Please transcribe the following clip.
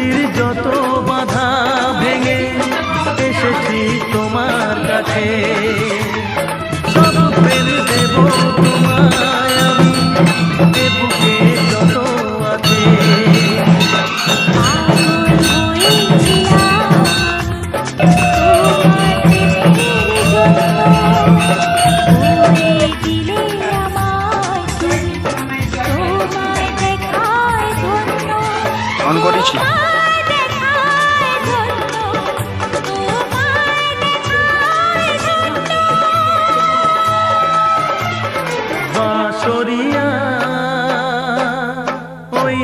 মুক্তির যত বাধা ভেঙে এসেছি তোমার কাছে, সব ফেলে দেব তোমায় আমি, এ বুকে যত আছে। অন করেছি। বাঁশরিয়া ওই